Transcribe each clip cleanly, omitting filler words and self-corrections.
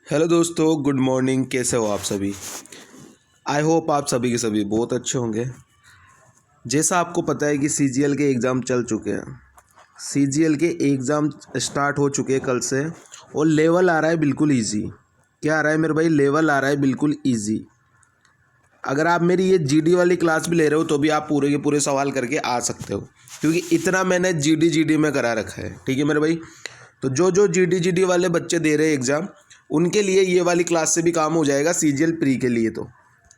Hello दोस्तों, good morning. कैसे हो आप सभी? आई होप आप सभी के सभी बहुत अच्छे होंगे। जैसा आपको पता है कि सीजीएल के एग्ज़ाम चल चुके हैं। सीजीएल के एग्ज़ाम स्टार्ट हो चुके हैं कल से, और लेवल आ रहा है बिल्कुल इजी। क्या आ रहा है मेरे भाई? लेवल आ रहा है बिल्कुल इजी। अगर आप मेरी ये जीडी वाली क्लास भी ले रहे हो तो भी आप पूरे के पूरे सवाल करके आ सकते हो, क्योंकि इतना मैंने जीडी में करा रखा है। ठीक है मेरे भाई? तो जो जीडी वाले बच्चे दे रहे हैं एग्ज़ाम, उनके लिए ये वाली क्लास से भी काम हो जाएगा सीजीएल प्री के लिए। तो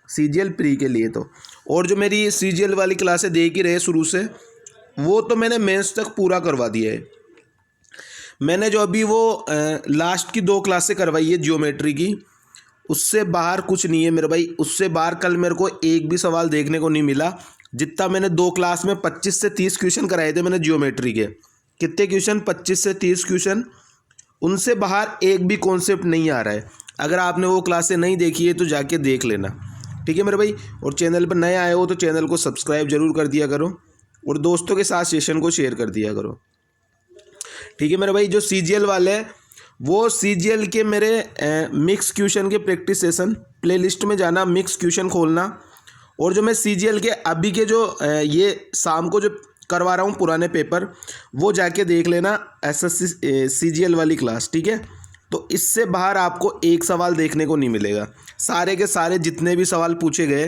सीजीएल प्री के लिए तो, और जो मेरी सीजीएल वाली क्लासें देख ही रहे शुरू से, वो तो मैंने मेंस तक पूरा करवा दिया है। मैंने जो अभी वो लास्ट की 2 क्लासें करवाई है ज्योमेट्री की, उससे बाहर कुछ नहीं है मेरे भाई। उससे बाहर कल मेरे को एक भी सवाल देखने को नहीं मिला। जितना मैंने 2 क्लास में 25 से 30 क्वेश्चन कराए थे मैंने ज्योमेट्री के। कितने क्वेश्चन? 25 से 30 क्वेश्चन। उनसे बाहर एक भी कॉन्सेप्ट नहीं आ रहा है। अगर आपने वो क्लासें नहीं देखी है तो जाके देख लेना। ठीक है मेरे भाई? और चैनल पर नए आए हो तो चैनल को सब्सक्राइब जरूर कर दिया करो, और दोस्तों के साथ सेशन को शेयर कर दिया करो। ठीक है मेरे भाई? जो सीजीएल वाले हैं, वो सीजीएल के मेरे मिक्स क्वेश्चन के प्रैक्टिस सेशन प्लेलिस्ट में जाना, मिक्स क्वेश्चन खोलना। और जो मैं सीजीएल के अभी के जो ये शाम को जो करवा रहा हूँ पुराने पेपर, वो जाके देख लेना एसएससी सीजीएल वाली क्लास। ठीक है? तो इससे बाहर आपको एक सवाल देखने को नहीं मिलेगा। सारे के सारे जितने भी सवाल पूछे गए,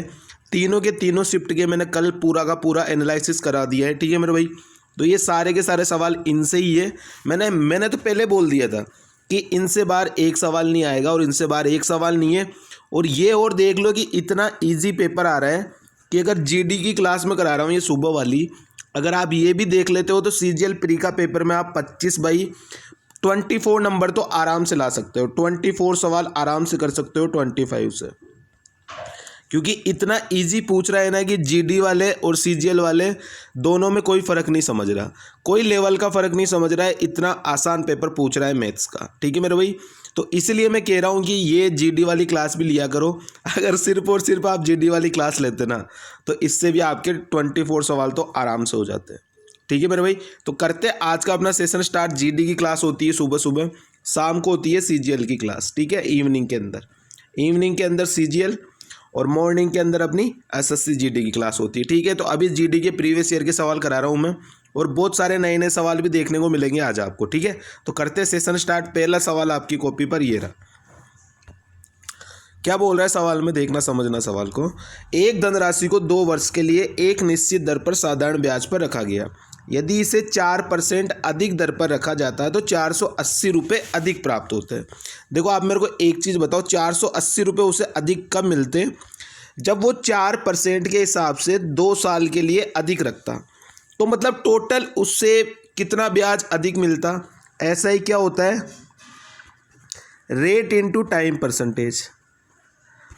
तीनों के तीनों शिफ्ट के मैंने कल पूरा का पूरा एनालिसिस करा दिया है। ठीक है मेरे भाई? तो ये सारे के सारे सवाल इनसे ही है। मैंने तो पहले बोल दिया था कि इनसे बाहर एक सवाल नहीं आएगा, और इनसे बाहर एक सवाल नहीं है। और ये और देख लो कि इतना इजी पेपर आ रहा है कि अगर जीडी की क्लास में करा रहा हूँ ये सुबह वाली, अगर आप ये भी देख लेते हो तो सीजीएल प्री का पेपर में आप 25/24 नंबर तो आराम से ला सकते हो। 24 सवाल आराम से कर सकते हो 25 से, क्योंकि इतना इजी पूछ रहा है ना कि जीडी वाले और सीजीएल वाले दोनों में कोई फ़र्क नहीं समझ रहा, कोई लेवल का फ़र्क नहीं समझ रहा है। इतना आसान पेपर पूछ रहा है मैथ्स का। ठीक है मेरे भाई? तो इसलिए मैं कह रहा हूँ कि ये जीडी वाली क्लास भी लिया करो। अगर सिर्फ और सिर्फ आप जीडी वाली क्लास लेते ना, तो इससे भी आपके 24 सवाल तो आराम से हो जाते हैं। ठीक है मेरे भाई? तो करते आज का अपना सेशन स्टार्ट। जीडी की क्लास होती है सुबह सुबह, शाम को होती है सीजीएल की क्लास। ठीक है? इवनिंग के अंदर सीजीएल, और मॉर्निंग के अंदर अपनी एसएससी जीडी की क्लास होती है। ठीक है? तो अभी जीडी के प्रीवियस ईयर के सवाल करा रहा हूँ मैं, और बहुत सारे नए नए सवाल भी देखने को मिलेंगे आज आपको। ठीक है? तो करते सेशन स्टार्ट। पहला सवाल आपकी कॉपी पर ये रहा। क्या बोल रहा है सवाल में? देखना, समझना सवाल को। एक धनराशि को 2 वर्ष के लिए एक निश्चित दर पर साधारण ब्याज पर रखा गया। यदि इसे 4% अधिक दर पर रखा जाता है तो 480 रुपये अधिक प्राप्त होते हैं। देखो आप मेरे को एक चीज़ बताओ, 480 रुपये उसे अधिक कब मिलते हैं? जब वो 4% के हिसाब से 2 साल के लिए अधिक रखता, तो मतलब टोटल उससे कितना ब्याज अधिक मिलता? ऐसा ही क्या होता है, रेट इनटू टाइम परसेंटेज।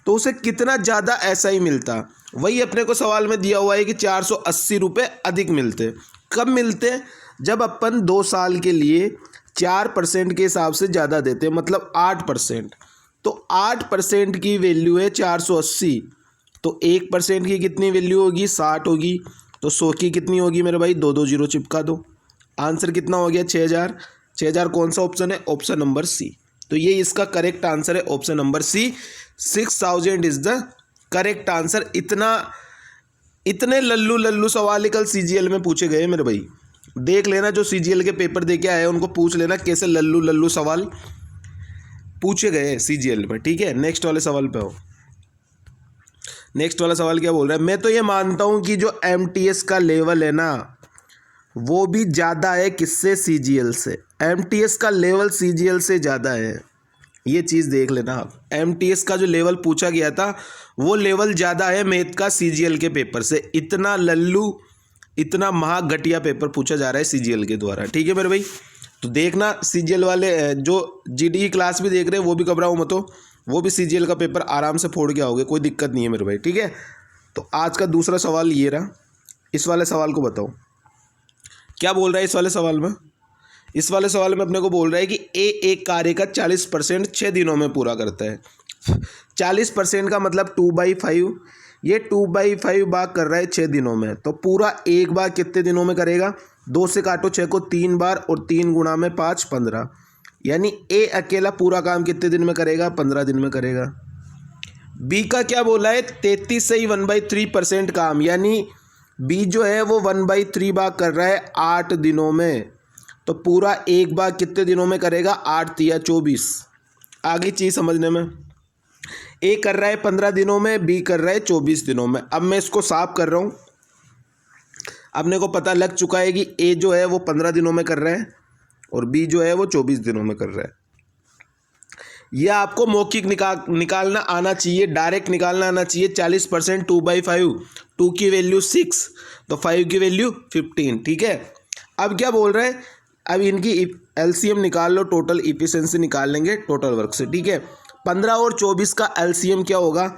तो उसे कितना ज़्यादा ऐसा ही मिलता। वही अपने को सवाल में दिया हुआ है कि 480 रुपये अधिक मिलते। कब मिलते? जब अपन 2 साल के लिए 4% के हिसाब से ज़्यादा देते, मतलब 8%। तो 8% की वैल्यू है 480, तो 1% की कितनी वैल्यू होगी? 60 होगी। तो 100 की कितनी होगी मेरे भाई? 2 0 चिपका दो। आंसर कितना हो गया? 6000। 6000 कौन सा ऑप्शन है? Option number C. तो ये इसका करेक्ट आंसर है, option number C. 6000 is the correct answer. इतने लल्लू सवाल कल सीजीएल में पूछे गए मेरे भाई। देख लेना, जो सीजीएल के पेपर दे के आए उनको पूछ लेना कैसे लल्लू सवाल पूछे गए सीजीएल में। ठीक है? नेक्स्ट वाले सवाल पे हो। नेक्स्ट वाला सवाल क्या बोल रहा है? मैं तो ये मानता हूं कि जो एमटीएस का लेवल है ना, वो भी ज़्यादा है किससे? सीजीएल से। एमटीएस का लेवल सीजीएल से ज़्यादा है, ये चीज़ देख लेना आप। एमटीएस का जो लेवल पूछा गया था, वो लेवल ज़्यादा है मैथ का सीजीएल के पेपर से। इतना लल्लू, इतना महाघटिया पेपर पूछा जा रहा है सीजीएल के द्वारा। ठीक है मेरे भाई? तो देखना, सीजीएल वाले जो जीडी की क्लास भी देख रहे हैं वो भी घबराओ मत हो, वो भी सीजीएल का पेपर आराम से फोड़ के आओगे, कोई दिक्कत नहीं है मेरे भाई। ठीक है? तो आज का दूसरा सवाल ये रहा। इस वाले सवाल को बताओ क्या बोल रहा है इस वाले सवाल में। इस वाले सवाल में अपने को बोल रहा है कि एक कार्य का 40% 6 दिनों में पूरा करता है। 40% का मतलब 2/5। ये 2/5 भाग कर रहा है 6 दिनों में, तो पूरा एक भाग कितने दिनों में करेगा? 2 से काटो 6 को 3 बार, और 3 गुणा में 5 15। यानी ए अकेला पूरा काम कितने दिन में करेगा, 15 दिन में करेगा। बी का क्या बोला है, 33 से ही 1/3% काम, यानी बी जो है वो 1/3 भाग कर रहा है 8 दिनों में, तो पूरा एक भाग कितने दिनों में करेगा, 8 या 24। आगे चीज़ समझने में, ए कर रहा है 15 दिनों में, बी कर रहा है 24 दिनों में। अब मैं इसको साफ कर रहा हूँ। अपने को पता लग चुका है कि ए जो है वो 15 दिनों में कर रहा है और बी जो है वो 24 दिनों में कर रहा है। यह आपको मौखिक निकालना आना चाहिए, डायरेक्ट निकालना आना चाहिए। 40% 2/5, 2 की वैल्यू 6, तो 5 की वैल्यू 15। ठीक है, अब क्या बोल रहे हैं, अब इनकी एलसीएम निकाल लो, टोटल इफिशिएंसी निकाल लेंगे टोटल वर्क से। ठीक है, 15 और 24 का एलसीएम क्या होगा,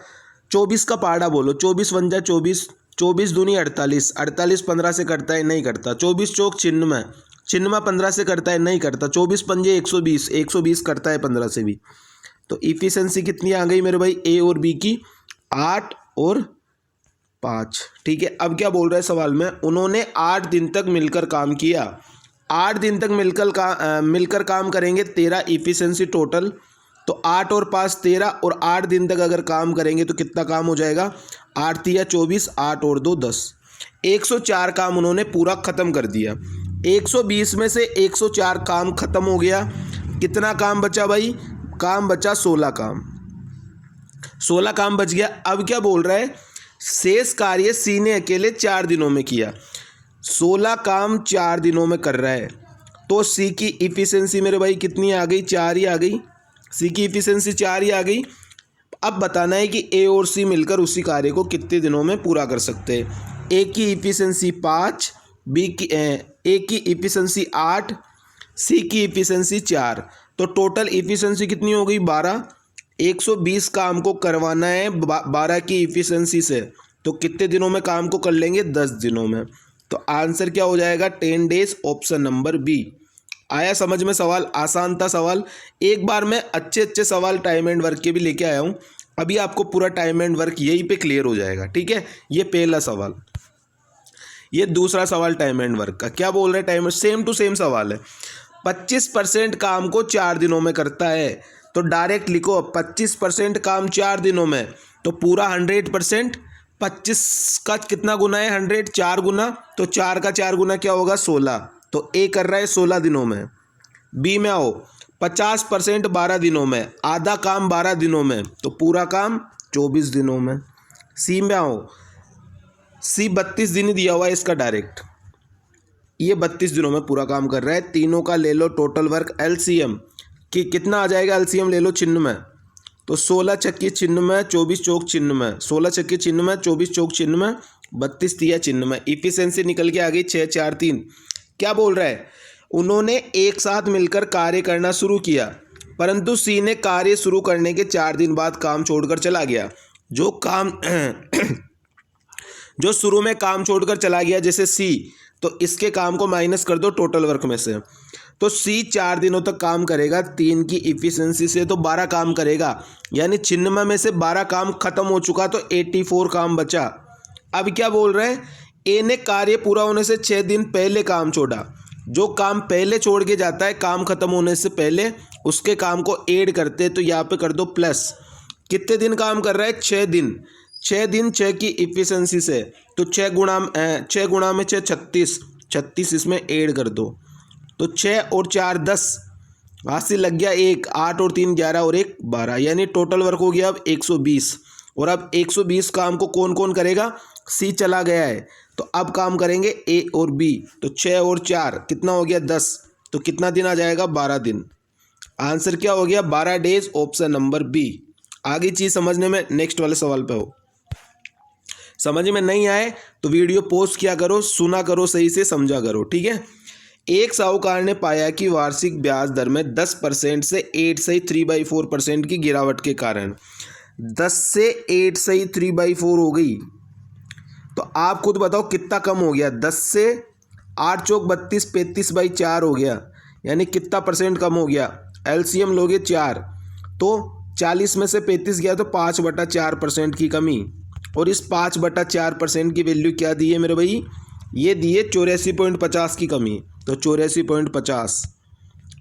24 का पाड़ा बोलो, 24 × 24, 24 दूनी 48, 48 15 से करता है, नहीं करता। 24 चौक 96, 96 15 से करता है, नहीं करता। 24 पंजे 120, 120 करता है 15 से भी। तो इफिशिएंसी कितनी आ गई मेरे भाई, ए और बी की 8 और 5। ठीक है, अब क्या बोल रहा है सवाल में, उन्होंने 8 दिन तक मिलकर काम किया। 8 दिन तक मिलकर काम करेंगे, 13 इफिशिएंसी टोटल। तो 8 और 5 13, और 8 दिन तक अगर काम करेंगे तो कितना काम हो जाएगा, 8 या 24, 8 और 2 10, 104 काम उन्होंने पूरा ख़त्म कर दिया। 120 में से 104 काम ख़त्म हो गया। कितना काम बचा भाई, काम बचा 16 काम, 16 काम बच गया। अब क्या बोल रहा है, शेष कार्य सी ने अकेले 4 दिनों में किया। 16 काम 4 दिनों में कर रहा है, तो सी की इफिशिएंसी मेरे भाई कितनी आ गई, 4 ही आ गई। सी की इफिशिएंसी 4 ही आ गई। अब बताना है कि ए और सी मिलकर उसी कार्य को कितने दिनों में पूरा कर सकते हैं। ए की इफिशिएंसी 5, ए की इफिशिएंसी 8, सी की इफिशिएंसी 4, तो टोटल इफिशिएंसी कितनी हो गई, 12। 120 काम को करवाना है 12 की इफिशिएंसी से, तो कितने दिनों में काम को कर लेंगे, 10 दिनों में। तो आंसर क्या हो जाएगा, 10 डेज, ऑप्शन नंबर बी। आया समझ में सवाल, आसान था सवाल। एक बार मैं अच्छे सवाल टाइम एंड वर्क के भी लेके आया हूँ, अभी आपको पूरा टाइम एंड वर्क यहीं पे क्लियर हो जाएगा। ठीक है, ये पहला सवाल। ये दूसरा सवाल टाइम एंड वर्क का, क्या बोल रहे हैं, टाइम सेम टू सेम सवाल है। 25% काम को 4 दिनों में करता है, तो डायरेक्ट लिखो 25% काम 4 दिनों में, तो पूरा 100%। 25 का कितना गुना है, 100, 4 गुना, तो 4 का 4 गुना क्या होगा, 16। तो ए कर रहा है 16 दिनों में। बी में आओ, 50% 12 दिनों में, आधा काम 12 दिनों में, तो पूरा काम 24 दिनों में। सी में आओ, सी 32 दिन ही दिया हुआ है इसका डायरेक्ट, ये 32 दिनों में पूरा काम कर रहा है। तीनों का ले लो टोटल वर्क एलसीएम कि कितना आ जाएगा, एलसीएम ले लो 96, तो 16 छक्के 96, 24 चौक 96, 16 छक्के 96, 24 चौक 96, 32 तिया 96। इफिशिएंसी निकल के आ गई 6 4 3। क्या बोल रहा है, उन्होंने एक साथ मिलकर कार्य करना शुरू किया, परंतु सी ने कार्य शुरू करने के 4 दिन बाद काम छोड़कर चला गया। जो काम जो शुरू में काम छोड़कर चला गया जैसे सी, तो इसके काम को माइनस कर दो टोटल वर्क में से, तो सी 4 दिनों तक काम करेगा 3 की इफिशिएंसी से, तो 12 काम करेगा, यानी 96 में से 12 काम खत्म हो चुका, तो 84 काम बचा। अब क्या बोल रहे हैं, ए ने कार्य पूरा होने से 6 दिन पहले काम छोड़ा। जो काम पहले छोड़ के जाता है काम खत्म होने से पहले, उसके काम को ऐड करते, तो यहाँ पे कर दो प्लस। कितने दिन काम कर रहा है, 6 दिन। 6 दिन 6 की इफिशिएंसी से, तो 6 गुणा में 6 36, 36 इसमें ऐड कर दो, तो 6 और 4 10, हासिल लग गया 1, 8 और 3 11 और 1 12, यानी टोटल वर्क हो गया अब 120। और अब 120 काम को कौन कौन करेगा, सी चला गया है, तो अब काम करेंगे ए और बी, तो 6 और 4 कितना हो गया 10, तो कितना दिन आ जाएगा, 12 दिन। आंसर क्या हो गया, 12 डेज, ऑप्शन नंबर बी। आगे चीज़ समझने में नेक्स्ट वाले सवाल पे हो। समझ में नहीं आए तो वीडियो पॉज किया करो, सुना करो, सही से समझा करो। ठीक है, एक साहूकार ने पाया कि वार्षिक ब्याज दर में 10% से 8 से 3/4% की गिरावट के कारण 10 से 8 से 3/4 हो गई, तो आप खुद बताओ कितना कम हो गया। 10 से 8 चौक 32, 35/4 हो गया, यानी कितना परसेंट कम हो गया। एलसीएम लोगे 4, तो 40 में से 35 गया, तो 5/4% की कमी। और इस 5/4% की वैल्यू क्या दी है मेरे भाई, ये दी है 84.50 की कमी, तो 84.50।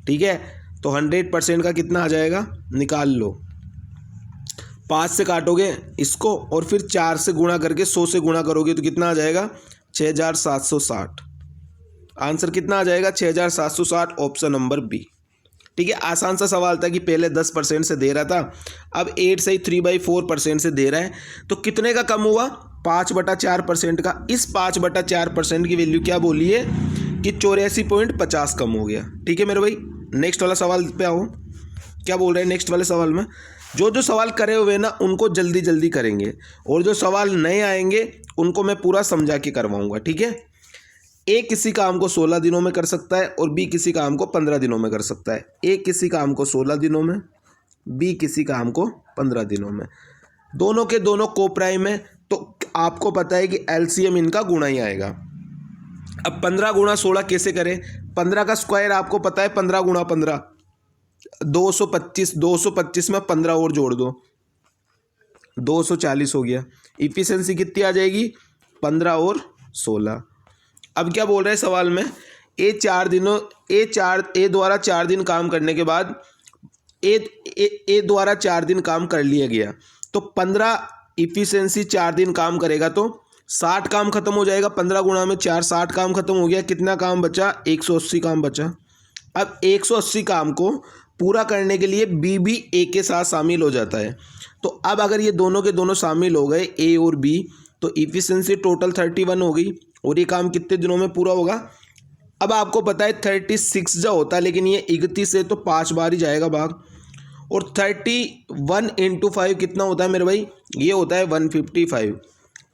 ठीक है, तो 100% का कितना आ जाएगा, निकाल लो। 5 से काटोगे इसको और फिर 4 से गुणा करके 100 से गुणा करोगे तो कितना आ जाएगा, 6760। आंसर कितना आ जाएगा, 6760, ऑप्शन नंबर बी। ठीक है, आसान सा सवाल था कि पहले 10% से दे रहा था, अब 8 से ही 3/4% से दे रहा है, तो कितने का कम हुआ, 5/4% का। इस 5/4% की वैल्यू क्या बोली है कि 84.50 कम हो गया। ठीक है मेरे भाई, नेक्स्ट वाला सवाल पे आओ। क्या बोल रहे हैं नेक्स्ट वाले सवाल में, जो जो सवाल करे हुए ना उनको जल्दी जल्दी करेंगे, और जो सवाल नए आएंगे उनको मैं पूरा समझा के करवाऊंगा। ठीक है, ए किसी काम को 16 दिनों में कर सकता है और बी किसी काम को 15 दिनों में कर सकता है। ए किसी काम को 16 दिनों में, बी किसी काम को 15 दिनों में, दोनों के दोनों कोप्राइम है, तो आपको पता है कि एलसीएम इनका गुणा ही आएगा। अब 15 गुणा 16 कैसे करें, 15 का स्क्वायर आपको पता है, 15 गुणा 15 225, 225 में 15 और जोड़ दो, 240 हो गया। इफिशिएंसी कितनी आ जाएगी, 15 और 16। अब क्या बोल रहे हैं सवाल में, ए द्वारा 4 दिन काम करने के बाद ए द्वारा 4 दिन काम कर लिया गया, तो 15 इफिशिएंसी 4 दिन काम करेगा तो 60 काम खत्म हो जाएगा। 15 गुणा में 4, 60 काम खत्म हो गया। कितना काम बचा, 180 काम बचा। अब 180 काम को पूरा करने के लिए बी भी ए के साथ शामिल हो जाता है। तो अब अगर ये दोनों के दोनों शामिल हो गए, ए और बी, तो इफिशिएंसी टोटल 31 हो गई, और ये काम कितने दिनों में पूरा होगा। अब आपको पता है 36 जो होता है, लेकिन ये 31 है तो 5 बार ही जाएगा भाग, और 31 × 5 कितना होता है मेरे भाई, ये होता है 155।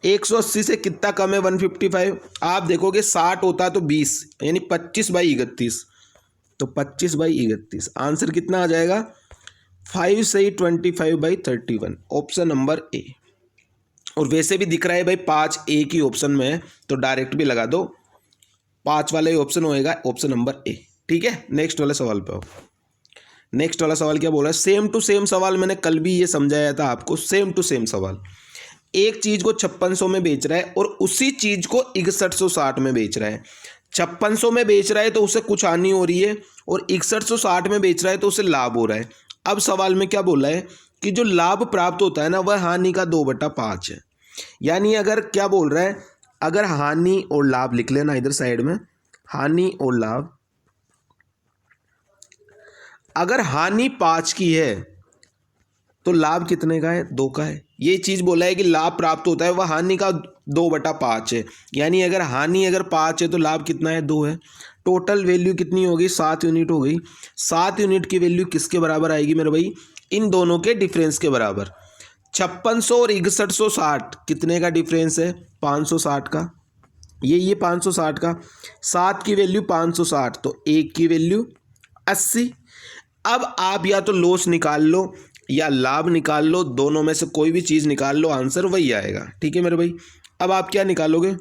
180 से कितना कम है 155, आप देखोगे 60 होता है तो 20, यानी 25/31, तो 25/31। आंसर कितना आ जाएगा, 5 से ही 25/31, ऑप्शन नंबर ए। और वैसे भी दिख रहा है भाई 5 एक ही ऑप्शन में है, तो डायरेक्ट भी लगा दो, 5 वाला ही ऑप्शन होएगा, ऑप्शन नंबर ए। ठीक है, नेक्स्ट वाले सवाल पे आओ। नेक्स्ट वाला सवाल क्या बोल रहा है, सेम टू सेम सवाल, मैंने कल भी ये समझाया था आपको, सेम टू सेम सवाल। एक चीज को 5600 में बेच रहा है और उसी चीज को 6160 में बेच रहा है। 5600 में बेच रहा है तो उसे कुछ हानि हो रही है, और 6160 में बेच रहा है तो उसे लाभ हो रहा है। अब सवाल में क्या बोला है कि जो लाभ प्राप्त होता है ना, वह हानि का 2/5 है। यानी अगर क्या बोल रहा है, अगर हानि और लाभ लिख लेना इधर साइड में, हानि और लाभ, अगर हानि 5 की है तो लाभ कितने का है, 2 का है। ये चीज बोला है कि लाभ प्राप्त होता है वह हानि का 2/5 है, यानी अगर हानि 5 है तो लाभ कितना है, 2 है। टोटल वैल्यू कितनी होगी, 7 यूनिट हो गई। 7 यूनिट की वैल्यू किसके बराबर आएगी मेरे भाई, इन दोनों के डिफरेंस के बराबर। 5600 और 6160 कितने का डिफरेंस है, 560 का। ये 560 का, 7 की वैल्यू 560, तो 1 की वैल्यू 80। अब आप या तो लॉस निकाल लो या लाभ निकाल लो, दोनों में से कोई भी चीज़ निकाल लो, आंसर वही आएगा। ठीक है मेरे भाई, अब आप क्या निकालोगे,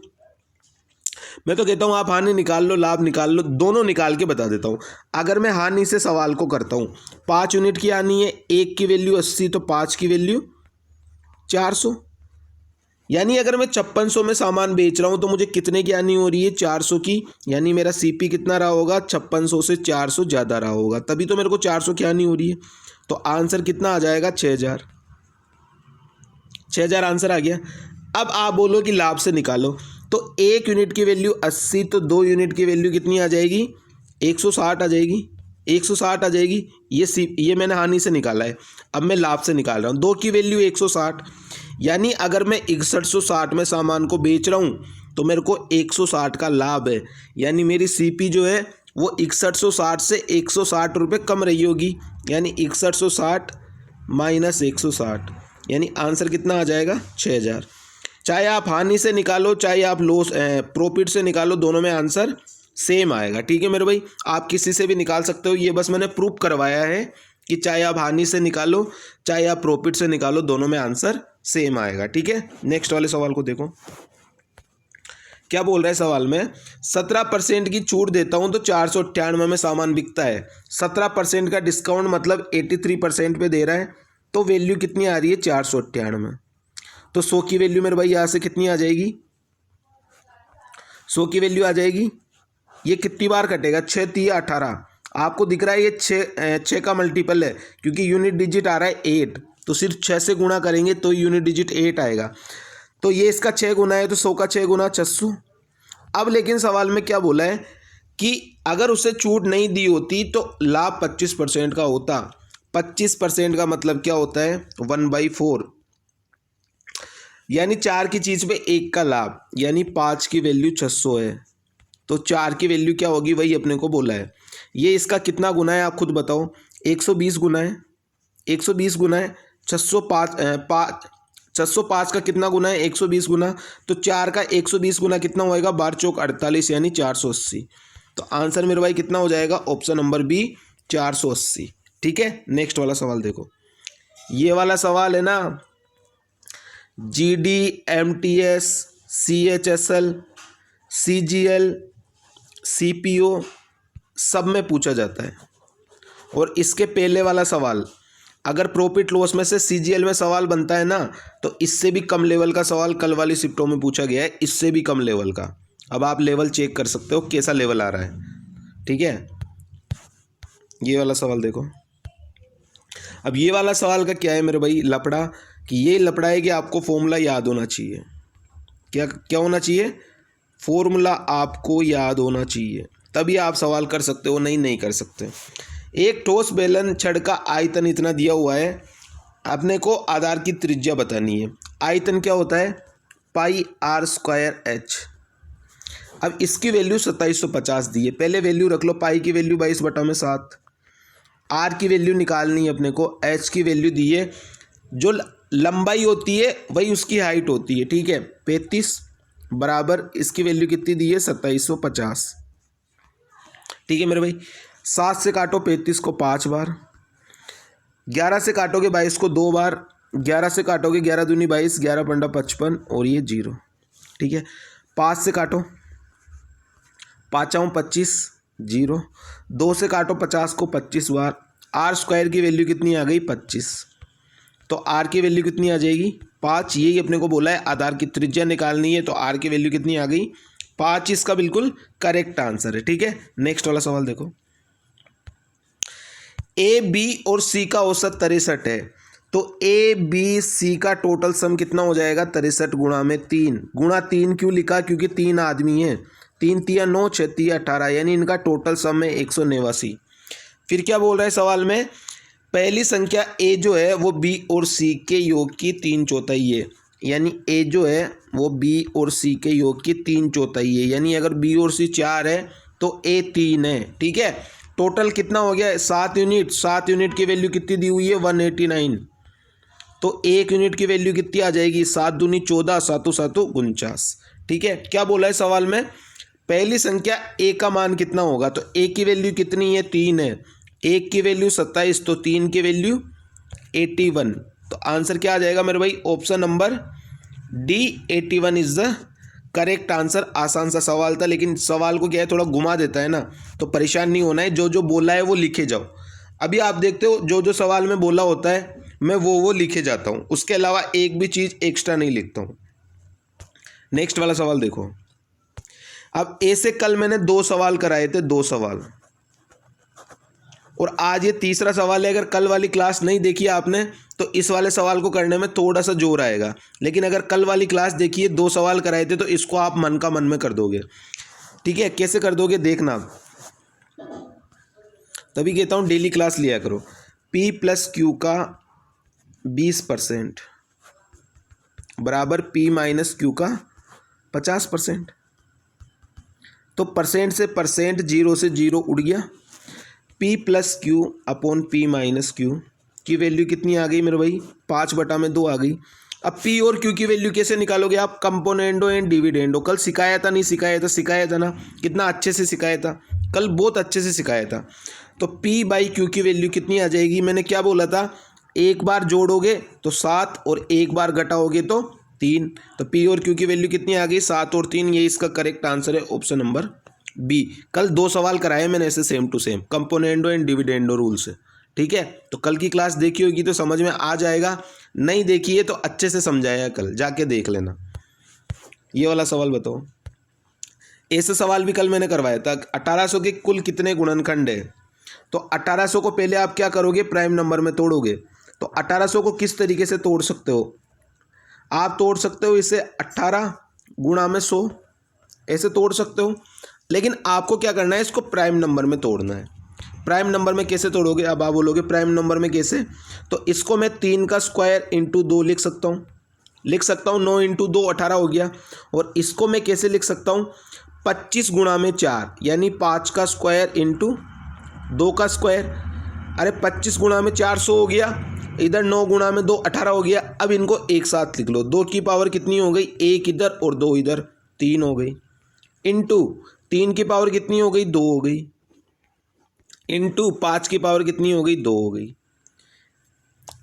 मैं तो कहता हूँ आप हानि निकाल लो, लाभ निकाल लो, दोनों निकाल के बता देता हूँ। अगर मैं हानि से सवाल को करता हूँ, 5 यूनिट की हानि है, 1 की वैल्यू 80, तो 5 की वैल्यू 400। यानी अगर मैं 5600 में सामान बेच रहा हूँ तो मुझे कितने की हानि हो रही है, 400 की। यानी मेरा सीपी कितना रहा होगा, 5600 से 400 ज़्यादा रहा होगा, तभी तो मेरे को 400 की हानि हो रही है। तो आंसर कितना आ जाएगा, 6000। 6000 आंसर आ गया। अब आप बोलो कि लाभ से निकालो, तो 1 यूनिट की वैल्यू 80, तो 2 यूनिट की वैल्यू कितनी आ जाएगी, 160 आ जाएगी, 160 आ जाएगी। ये मैंने हानि से निकाला है, अब मैं लाभ से निकाल रहा हूँ। 2 की वैल्यू 160, यानी अगर मैं 6160 में सामान को बेच रहा हूँ तो मेरे को 160 का लाभ है, यानी मेरी सीपी जो है वो 6160 से 160 रुपये कम रही होगी, यानी 6160 माइनस 160, यानी आंसर कितना आ जाएगा, 6000। चाहे आप हानि से निकालो चाहे आप लॉस प्रॉफिट से निकालो, दोनों में आंसर सेम आएगा। ठीक है मेरे भाई, आप किसी से भी निकाल सकते हो, ये बस मैंने प्रूफ करवाया है कि चाहे आप हानि से निकालो चाहे आप प्रॉफिट से निकालो, दोनों में आंसर सेम आएगा। ठीक है, नेक्स्ट वाले सवाल को देखो क्या बोल रहा है सवाल में, 17% की छूट देता हूं तो 498 में सामान बिकता है। 17% का डिस्काउंट मतलब 83% पे दे रहा है, तो वैल्यू कितनी आ रही है, 498। तो 100 की वैल्यू मेरे भाई यहाँ से कितनी आ जाएगी, 100 की वैल्यू आ जाएगी। ये कितनी बार कटेगा, 6 × 18, आपको दिख रहा है ये छः का मल्टीपल है, क्योंकि यूनिट डिजिट आ रहा है 8, तो सिर्फ 6 से गुणा करेंगे तो यूनिट डिजिट 8 आएगा। तो ये इसका 6 गुना है, तो 100 का 6 गुना 600। अब लेकिन सवाल में क्या बोला है कि अगर उसे छूट नहीं दी होती तो लाभ 25% का होता। 25% का मतलब क्या होता है, 1/4, यानी 4 की चीज़ पे 1 का लाभ, यानी 5 की वैल्यू 600 है। तो 4 की वैल्यू क्या होगी, वही अपने को बोला है। ये इसका कितना गुना है आप खुद बताओ, 120 गुना है। 120 गुना है 605 का कितना गुना है, 120 गुना। तो 4 का 120 गुना कितना होएगा, 12 चौक 48, यानी 480। तो आंसर मेरे भाई कितना हो जाएगा, ऑप्शन नंबर बी 480। ठीक है, नेक्स्ट वाला सवाल देखो। ये वाला सवाल है ना, GD, MTS, CHSL, CGL, CPO सब में पूछा जाता है। और इसके पहले वाला सवाल, अगर प्रॉफिट लॉस में से CGL में सवाल बनता है ना, तो इससे भी कम लेवल का सवाल कल वाली शिफ्टों में पूछा गया है, इससे भी कम लेवल का। अब आप लेवल चेक कर सकते हो कैसा लेवल आ रहा है। ठीक है, ये वाला सवाल देखो। अब ये वाला सवाल का क्या है मेरे भाई, लफड़ा, कि ये लफड़ा है कि आपको फॉर्मूला याद होना चाहिए। क्या क्या होना चाहिए, फॉर्मूला आपको याद होना चाहिए, तभी आप सवाल कर सकते हो, नहीं कर सकते। एक ठोस बेलन छड़ का आयतन इतना दिया हुआ है, अपने को आधार की त्रिज्या बतानी है। आयतन क्या होता है, πr²h। अब इसकी वैल्यू 2750 दी है। पहले वैल्यू रख लो, पाई की वैल्यू 22/7, आर की वैल्यू निकालनी है अपने को, एच की वैल्यू दी है, जो लंबाई होती है वही उसकी हाइट होती है। ठीक है, 35 बराबर इसकी वैल्यू कितनी दी है, 2750। ठीक है मेरे भाई, 7 से काटो 35 को 5 बार, 11 से काटोगे 22 को 2 बार, 11 से काटोगे 11 दूनी 22, 11 पंडा 55 और ये 0। ठीक है, 5 से काटो, 5 25 0, 2 से काटो 50 को 25 बार, r² की वैल्यू कितनी आ गई, 25। तो r की वैल्यू कितनी आ जाएगी, 5। यही अपने को बोला है आधार की त्रिज्या निकालनी है, तो r की वैल्यू कितनी आ गई, 5। इसका बिल्कुल करेक्ट आंसर है। ठीक है, नेक्स्ट वाला सवाल देखो। A, B और C का औसत 63 है, तो A, B, C का टोटल सम कितना हो जाएगा, 63 गुणा में 3। गुणा 3 क्यों लिखा, क्योंकि 3 आदमी हैं, 3 तिया 9, 6 तिया 18, यानी इनका टोटल सम है 189। फिर क्या बोल रहा है सवाल में, पहली संख्या A जो है वो B और C के योग की 3/4 है, यानी A जो है वो B और C के योग की 3/4 है, यानी अगर B और C 4 है तो A 3 है। ठीक है, टोटल कितना हो गया, 7 यूनिट। 7 यूनिट की वैल्यू कितनी दी हुई है, 189। तो 1 यूनिट की वैल्यू कितनी आ जाएगी, 7 दूनी 14, 7 7 49। ठीक है, क्या बोला है सवाल में, पहली संख्या A का मान कितना होगा, तो A की वैल्यू कितनी है, 3 है, 1 की वैल्यू 27, तो 3 की वैल्यू 81। तो आंसर क्या आ जाएगा मेरे भाई, option number D 81 is the correct answer. आसान सा सवाल था, लेकिन सवाल को क्या है थोड़ा घुमा देता है ना, तो परेशान नहीं होना है, जो जो बोला है वो लिखे जाओ। अभी आप देखते हो जो जो सवाल में बोला होता है मैं वो लिखे जाता हूँ, उसके अलावा एक भी चीज़ एक्स्ट्रा नहीं लिखता हूँ। नेक्स्ट वाला सवाल देखो। अब ए से कल मैंने 2 सवाल कराए थे, 2 सवाल, और आज ये तीसरा सवाल है। अगर कल वाली क्लास नहीं देखी आपने तो इस वाले सवाल को करने में थोड़ा सा जोर आएगा, लेकिन अगर कल वाली क्लास देखिए, 2 सवाल कराए थे, तो इसको आप मन का मन में कर दोगे। ठीक है, कैसे कर दोगे देखना, तभी कहता हूँ डेली क्लास लिया करो। P + Q का 20% बराबर P - Q का 50%। तो परसेंट से परसेंट, 0 से 0 उड़ गया। P + Q upon P - Q की वैल्यू कितनी आ गई मेरे भाई, 5/2 आ गई। अब P और Q की वैल्यू कैसे निकालोगे आप, कंपोनेंडो एंड डिविडेंडो। कल सिखाया था, नहीं सिखाया था, सिखाया था ना, कितना अच्छे से सिखाया था, कल बहुत अच्छे से सिखाया था। तो P/Q की वैल्यू कितनी आ जाएगी, मैंने क्या बोला था, एक बार जोड़ोगे तो 7 और एक बार घटाओगे तो 3। तो P और Q की वैल्यू कितनी आ गई, 7 और 3। ये इसका करेक्ट आंसर है, ऑप्शन नंबर बी। कल 2 सवाल कराए मैंने ऐसे same to same, componendo and dividendo rule से। ठीक है, तो कल की क्लास देखी होगी तो समझ में आ जाएगा, नहीं देखी है तो अच्छे से समझाया, कल जाके देख लेना। ये वाला सवाल बताओ, ऐसे सवाल भी कल मैंने करवाया था। 1800 के कुल कितने गुणनखंड है, तो 1800 को पहले आप क्या करोगे, प्राइम नंबर में तोड़ोगे। तो 1800 को किस तरीके से तोड़ सकते हो, आप तोड़ सकते हो इसे 18 गुणा में 100, ऐसे तोड़ सकते हो। लेकिन आपको क्या करना है, इसको प्राइम नंबर में तोड़ना है। प्राइम नंबर में कैसे तोड़ोगे, अब आप बोलोगे प्राइम नंबर में कैसे, तो इसको मैं 3 का स्क्वायर इंटू 2 लिख सकता हूँ 9 इंटू 2 18 हो गया। और इसको मैं कैसे लिख सकता हूँ, 25 गुणा में 4 यानी 5 का स्क्वायर इंटू 2 का स्क्वायर। अरे 25 गुणा में 400 हो गया, इधर 9 गुणा में 2 18 हो गया। अब इनको एक साथ लिख लो, 2 की पावर कितनी हो गई, 1 इधर और 2 इधर, 3 हो गई। इंटू 3 की पावर कितनी हो गई, 2 हो गई। इंटू 5 की पावर कितनी हो गई, 2 हो गई।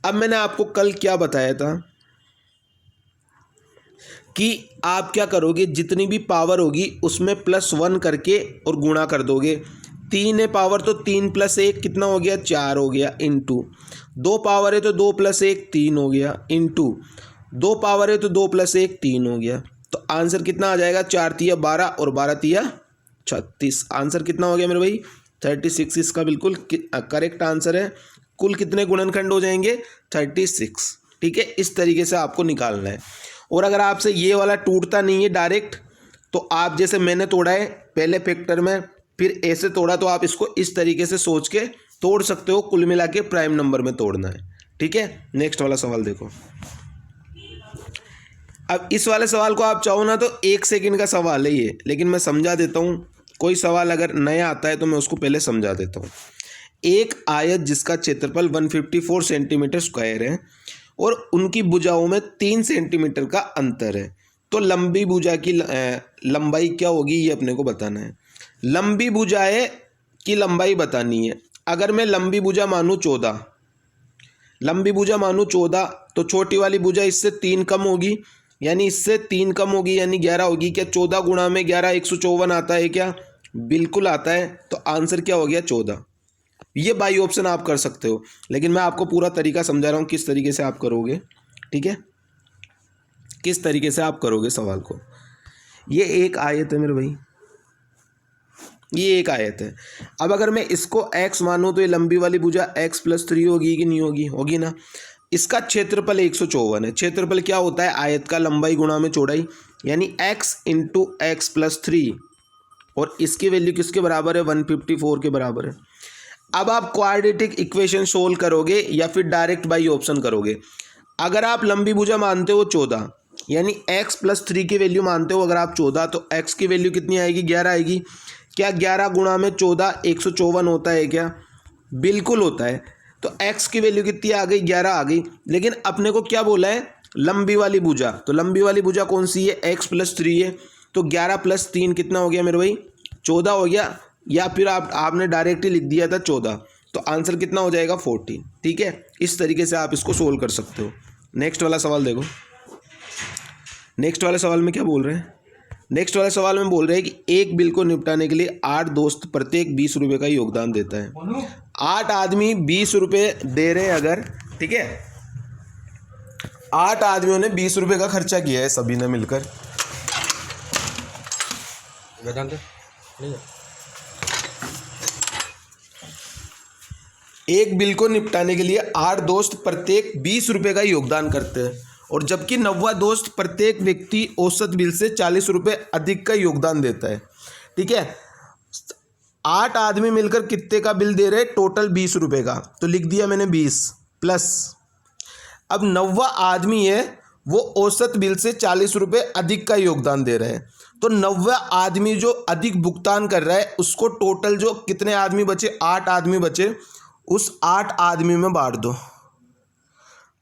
अब मैंने आपको कल क्या बताया था कि आप क्या करोगे, जितनी भी पावर होगी उसमें +1 करके और गुणा कर दोगे। 3 है पावर तो 3 + 1 कितना हो गया, 4 हो गया। इंटू 2 पावर है तो 2 + 1 3 हो गया। इंटू 2 पावर है तो 2 + 1 3 हो गया। तो आंसर कितना आ जाएगा, 4 तिया 12 और 12 तिया 36। आंसर कितना हो गया मेरे भाई, 36 इसका बिल्कुल करेक्ट आंसर है। कुल कितने गुणनखंड हो जाएंगे, 36। ठीक है, इस तरीके से आपको निकालना है। और अगर आपसे ये वाला टूटता नहीं है डायरेक्ट, तो आप जैसे मैंने तोड़ा है पहले फैक्टर में, फिर ऐसे तोड़ा, तो आप इसको इस तरीके से सोच के तोड़ सकते हो। कुल मिला के प्राइम नंबर में तोड़ना है। ठीक है, नेक्स्ट वाला सवाल देखो। अब इस वाले सवाल को आप चाहो ना तो 1 सेकंड का सवाल है ये, लेकिन मैं समझा देता हूँ। कोई सवाल अगर नया आता है तो मैं उसको पहले समझा देता हूँ। एक आयत जिसका क्षेत्रफल 154 सेंटीमीटर स्क्वायर है और उनकी भुजाओं में 3 सेंटीमीटर का अंतर है, तो लंबी भुजा की लंबाई क्या होगी, ये अपने को बताना है। लंबी भुजाएं की लंबाई बतानी है। अगर मैं लंबी भुजा मानूँ 14, लंबी भुजा मानूँ 14, तो छोटी वाली भुजा इससे 3 कम होगी, यानी इससे 3 कम होगी, यानी 11 होगी। क्या 14 गुणा में 11 154 आता है क्या, बिल्कुल आता है। तो आंसर क्या हो गया, 14। ये बाई ऑप्शन आप कर सकते हो, लेकिन मैं आपको पूरा तरीका समझा रहा हूँ किस तरीके से आप करोगे। ठीक है, किस तरीके से आप करोगे सवाल को। ये एक आयत है मेरे भाई, ये एक आयत है। अब अगर मैं इसको x मानूँ तो ये लंबी वाली भुजा x + 3 होगी कि नहीं होगी, होगी ना। इसका क्षेत्रफल 154 है। क्षेत्रफल क्या होता है, आयत का लंबाई गुणा में चौड़ाई, यानी x × x + 3। और इसकी वैल्यू किसके बराबर है, 154 के बराबर है। अब आप क्वाड्रेटिक इक्वेशन सोल्व करोगे या फिर डायरेक्ट बाई ऑप्शन करोगे। अगर आप लंबी भुजा मानते हो 14, यानी x + 3 की वैल्यू मानते हो अगर आप 14, तो x की वैल्यू कितनी आएगी, 11 आएगी। क्या 11 गुणा में 14 154 होता है क्या, बिल्कुल होता है। तो x की वैल्यू कितनी आ गई, 11 आ गई। लेकिन अपने को क्या बोला है, लंबी वाली भुजा, तो लंबी वाली भुजा कौन सी है, x + 3 है। तो 11 + 3 कितना हो गया मेरे भाई, 14 हो गया। या फिर आपने डायरेक्ट ही लिख दिया था 14, तो आंसर कितना हो जाएगा, 14। ठीक है, इस तरीके से आप इसको सोल्व कर सकते हो। नेक्स्ट वाला सवाल देखो। नेक्स्ट वाले सवाल में क्या बोल रहे हैं, नेक्स्ट वाले सवाल में बोल रहे हैं कि एक बिल को निपटाने के लिए 8 दोस्त प्रत्येक 20 रुपये का योगदान देता है। 8 आदमी 20 रुपये दे रहे हैं अगर, ठीक है, 8 आदमियों ने 20 रुपये का खर्चा किया है सभी ने मिलकर। एक बिल को निपटाने के लिए 8 दोस्त प्रत्येक 20 रुपये का योगदान करते हैं, और जबकि 9वां दोस्त प्रत्येक व्यक्ति औसत बिल से 40 रुपये अधिक का योगदान देता है। ठीक है, 8 आदमी मिलकर कितने का बिल दे रहे हैं, टोटल 20 रुपये का, तो लिख दिया मैंने 20 प्लस। अब 9वां आदमी है वो औसत बिल से 40 रुपये अधिक का योगदान दे रहे हैं, तो 9वां आदमी जो अधिक भुगतान कर रहा है उसको टोटल जो कितने आदमी बचे, 8 आदमी बचे, उस 8 आदमी में बांट दो।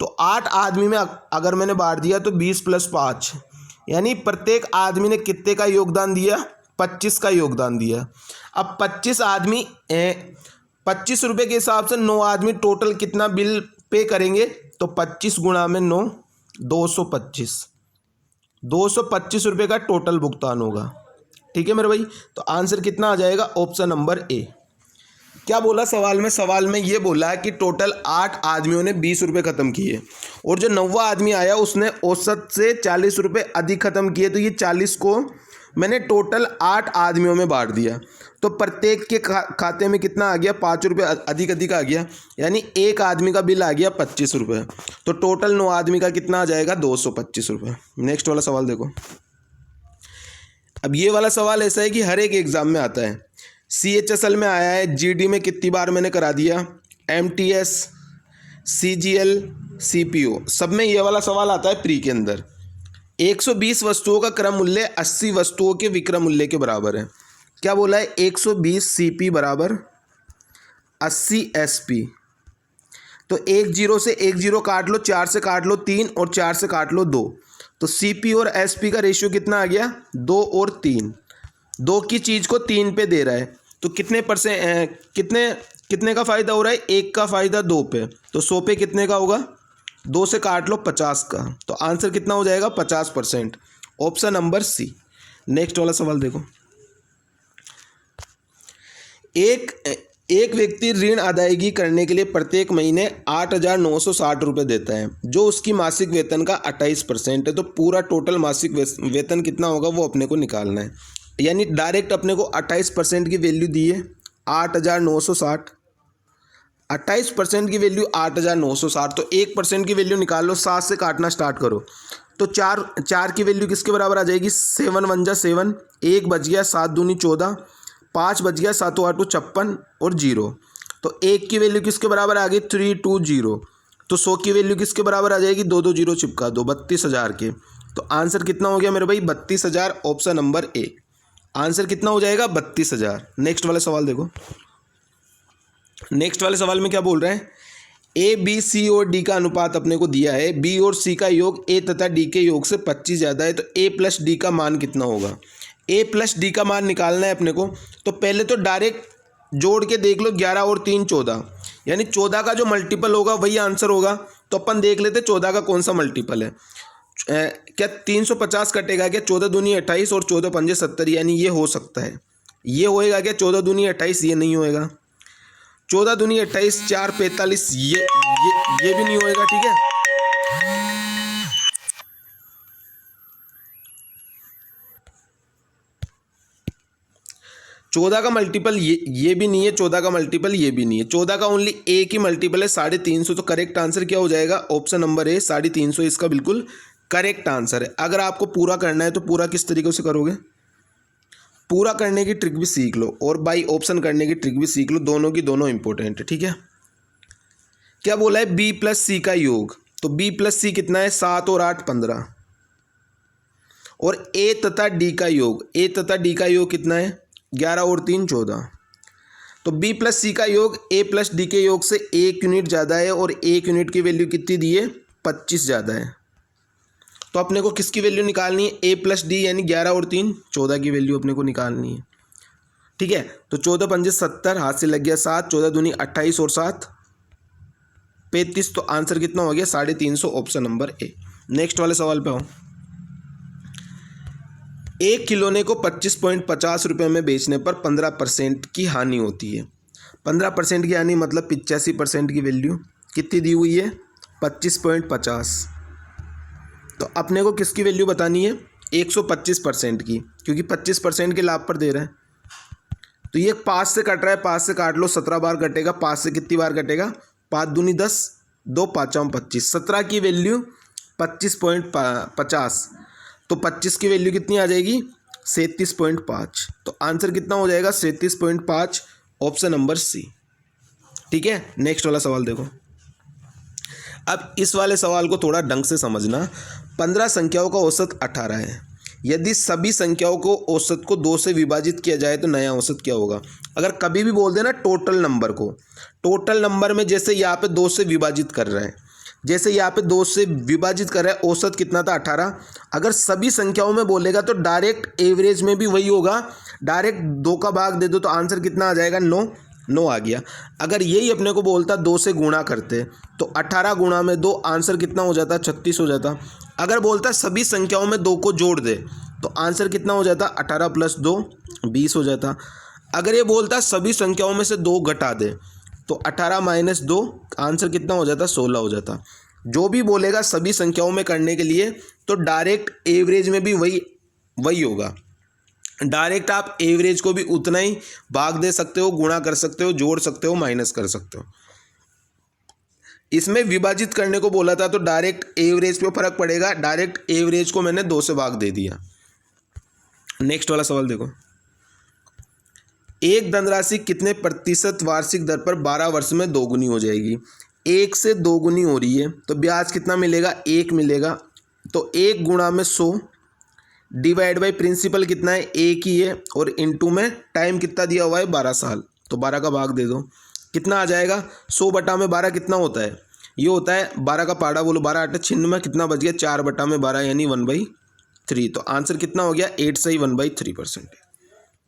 तो 8 आदमी में अगर मैंने बांट दिया तो 20 + 5, यानी प्रत्येक आदमी ने कितने का योगदान दिया, 25 का योगदान दिया। अब 25 आदमी 25 रुपये के हिसाब से 9 आदमी टोटल कितना बिल पे करेंगे, तो 25 गुणा में 9 225, 225 रुपये का टोटल भुगतान होगा। ठीक है मेरे भाई, तो आंसर कितना आ जाएगा, ऑप्शन नंबर ए। क्या बोला सवाल में, सवाल में ये बोला है कि टोटल 8 आदमियों ने 20 रुपये ख़त्म किए, और जो 9वां आदमी आया उसने औसत से 40 रुपये अधिक ख़त्म किए। तो ये 40 को मैंने टोटल 8 आदमियों में बांट दिया, तो प्रत्येक के खाते में कितना आ गया, 5 रुपये अधिक अधिक आ गया, यानी एक आदमी का बिल आ गया 25 रुपये। तो टोटल 9 आदमी का कितना आ जाएगा, 225 रुपये। नेक्स्ट वाला सवाल देखो। अब ये वाला सवाल ऐसा है कि हर एक एग्जाम में आता है। CHSL में आया है, GD में कितनी बार मैंने करा दिया, MTS, CGL, CPO, सब में ये वाला सवाल आता है प्री के अंदर। 120 वस्तुओं का क्रम मूल्य 80 वस्तुओं के विक्रय मूल्य के बराबर है। क्या बोला है, 120 CP बराबर 80 SP। तो 1 0 से 1 0 काट लो, 4 से काट लो 3 और 4 से काट लो 2। तो CP और SP का रेशियो कितना आ गया, 2 और 3। 2 की चीज़ को 3 पे दे रहा है, तो कितने परसेंट कितने का फ़ायदा हो रहा है, 1 का फ़ायदा 2 पे। तो 100 पे कितने का होगा, 2 से काट लो 50 का। तो आंसर कितना हो जाएगा, 50%। Option number C। नेक्स्ट वाला सवाल देखो। एक व्यक्ति ऋण अदायगी करने के लिए प्रत्येक महीने 8,960 रुपये देता है, जो उसकी मासिक वेतन का 28% है। तो पूरा टोटल मासिक वेतन कितना होगा वो अपने को निकालना है। यानी डायरेक्ट अपने को 28% की वैल्यू दी है 8,960, 28% की वैल्यू 8,960। तो 1% की वैल्यू निकाल लो, 7 से काटना स्टार्ट करो। तो 4 की वैल्यू किसके बराबर आ जाएगी, 7 1 जा 7, 1 बच गया, 7 दूनी 14, 5 बच गया, 7 8 56 और 0। तो 1 की वैल्यू किसके बराबर आ गई, 320। तो 100 की वैल्यू किसके बराबर आ जाएगी, 2 2 0 चिपका दो, 32,000 के। तो आंसर कितना हो गया मेरे भाई, 32,000। Option number A। आंसर कितना हो जाएगा, 32,000। नेक्स्ट वाला सवाल देखो। नेक्स्ट वाले सवाल में क्या बोल रहे हैं, A, B, C और D का अनुपात अपने को दिया है। B और C का योग A तथा D के योग से 25 ज़्यादा है। तो A प्लस D का मान कितना होगा, A प्लस D का मान निकालना है अपने को। तो पहले तो डायरेक्ट जोड़ के देख लो, 11 और 3 14, यानी 14 का जो मल्टीपल होगा वही आंसर होगा। तो अपन देख लेते 14 का कौन सा मल्टीपल है। क्या 350 कटेगा क्या, 14 दूनी 28 और 14 पंजे 70, यानी ये हो सकता है। ये होएगा क्या, 14 दूनी 28, ये नहीं होएगा। 14 दूनी 28, 4 45, ये भी नहीं होएगा, ठीक है। 14 का मल्टीपल ये भी नहीं है, 14 का मल्टीपल ये भी नहीं है। 14 का ओनली एक ही मल्टीपल है, 350। तो करेक्ट आंसर क्या हो जाएगा, ऑप्शन नंबर A, 350 इसका बिल्कुल करेक्ट आंसर है। अगर आपको पूरा करना है तो पूरा किस तरीके से करोगे, पूरा करने की ट्रिक भी सीख लो और बाई ऑप्शन करने की ट्रिक भी सीख लो, दोनों की दोनों इंपॉर्टेंट है, ठीक है। क्या बोला है, B प्लस C का योग। तो B प्लस C कितना है, 7 और 8 15। और A तथा D का योग, A तथा D का योग कितना है, 11 और 3 14। तो B प्लस C का योग A प्लस D के योग से 1 यूनिट ज़्यादा है, और 1 यूनिट की वैल्यू कितनी दी है, 25 ज़्यादा है। तो अपने को किसकी वैल्यू निकालनी है, A प्लस D, यानी 11 और 3 14 की वैल्यू अपने को निकालनी है, ठीक है। तो 14 पंजे 70, हाथ से लग गया 7, 14 दूनी 28 और 7 35। तो आंसर कितना हो गया, 350, ऑप्शन नंबर A। नेक्स्ट वाले सवाल पे आओ। एक खिलौने को 25.50 रुपये में बेचने पर 15% की हानि होती है। 15% की हानि मतलब 85% की वैल्यू कितनी दी हुई है, 25.50। तो अपने को किसकी वैल्यू बतानी है, 125% की, क्योंकि 25% के लाभ पर दे रहे हैं। तो ये 5 से कट रहा है, 5 से काट लो, 17 बार कटेगा। 5 से कितनी बार कटेगा, 5 दूनी 10, 2 5 25। 17 की वैल्यू 25.50, तो 25 की वैल्यू कितनी आ जाएगी, 37.5। तो आंसर कितना हो जाएगा, 37.5, ऑप्शन नंबर C, ठीक है। नेक्स्ट वाला सवाल देखो। अब इस वाले सवाल को थोड़ा ढंग से समझना। 15 संख्याओं का औसत 18 है। यदि सभी संख्याओं को औसत को 2 से विभाजित किया जाए तो नया औसत क्या होगा। अगर कभी भी बोल देना टोटल नंबर को, टोटल नंबर में जैसे यहाँ पे 2 से विभाजित कर रहा है, जैसे यहाँ पे 2 से विभाजित कर रहा है, औसत कितना था 18। अगर सभी संख्याओं में बोलेगा तो डायरेक्ट एवरेज में भी वही होगा। डायरेक्ट 2 का भाग दे दो तो आंसर कितना आ जाएगा, 9 आ गया। अगर यही अपने को बोलता 2 से गुणा करते तो 18 गुणा में 2, आंसर कितना हो जाता, 36 हो जाता। अगर बोलता सभी संख्याओं में 2 को जोड़ दे तो आंसर कितना हो जाता, 18 + 2 20 हो जाता। अगर ये बोलता सभी संख्याओं में से 2 घटा दे तो 18 - 2, आंसर कितना हो जाता, 16 हो जाता। जो भी बोलेगा सभी संख्याओं में करने के लिए तो डायरेक्ट एवरेज में भी वही होगा। डायरेक्ट आप एवरेज को भी उतना ही भाग दे सकते हो, गुणा कर सकते हो, जोड़ सकते हो, माइनस कर सकते हो। इसमें विभाजित करने को बोला था तो डायरेक्ट एवरेज पे फर्क पड़ेगा, डायरेक्ट एवरेज को मैंने 2 से भाग दे दिया। नेक्स्ट वाला सवाल देखो, एक धनराशि कितने प्रतिशत वार्षिक दर पर 12 वर्ष में दोगुनी हो जाएगी? 1 से दोगुनी हो रही है तो ब्याज कितना मिलेगा? 1 मिलेगा। तो 1 गुणा में 100 डिवाइड बाई प्रिंसिपल कितना है? 1 ही है, और इनटू में टाइम कितना दिया हुआ है? 12 साल। तो 12 का भाग दे दो, कितना आ जाएगा? 100 बटा में 12 कितना होता है? ये होता है 12 का पाड़ा बोलो, 12 8 96, कितना बच गया? 4 बटा में 12 यानी 1/3। तो आंसर कितना हो गया? 8 सही 1/3%।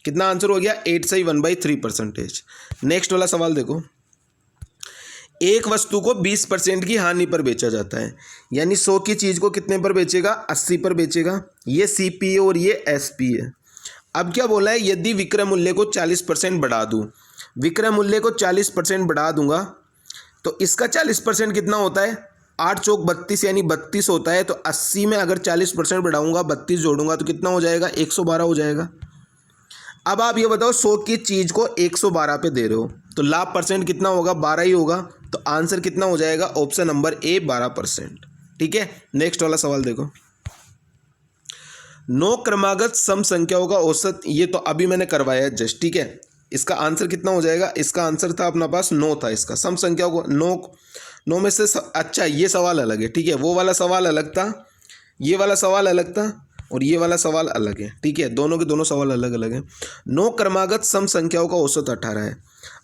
कितना आंसर हो गया? 8 सही 1/3%। नेक्स्ट वाला सवाल देखो, एक वस्तु को 20% की हानि पर बेचा जाता है, यानी 100 की चीज़ को कितने पर बेचेगा? 80 पर बेचेगा। ये सीपी है और ये एसपी है। अब क्या बोला है? यदि विक्रय मूल्य को 40% बढ़ा दूँ, विक्रय मूल्य को 40% बढ़ा दूंगा तो इसका 40% कितना होता है? 8 चौक 32 यानी 32 होता है। तो 80 में अगर 40% बढ़ाऊंगा, 32 जोड़ूंगा तो कितना हो जाएगा? 112 हो जाएगा। अब आप ये बताओ, 100 की चीज़ को 112 पे दे रहे हो तो लाभ परसेंट कितना होगा? 12 ही होगा। तो आंसर कितना हो जाएगा? Option number A 12%। ठीक है, नेक्स्ट वाला सवाल देखो, 9 क्रमागत सम संख्याओं का औसत, ये तो अभी मैंने करवाया है जस्ट। ठीक है, इसका आंसर कितना हो जाएगा? इसका आंसर था अपना पास 9 था। इसका सम संख्याओं को 9 में से अच्छा ये सवाल अलग है। ठीक है, वो वाला सवाल अलग था, ये वाला सवाल अलग था, और ये वाला सवाल अलग है। ठीक है, दोनों के दोनों सवाल अलग अलग हैं। 9 क्रमागत सम संख्याओं का औसत 18 है।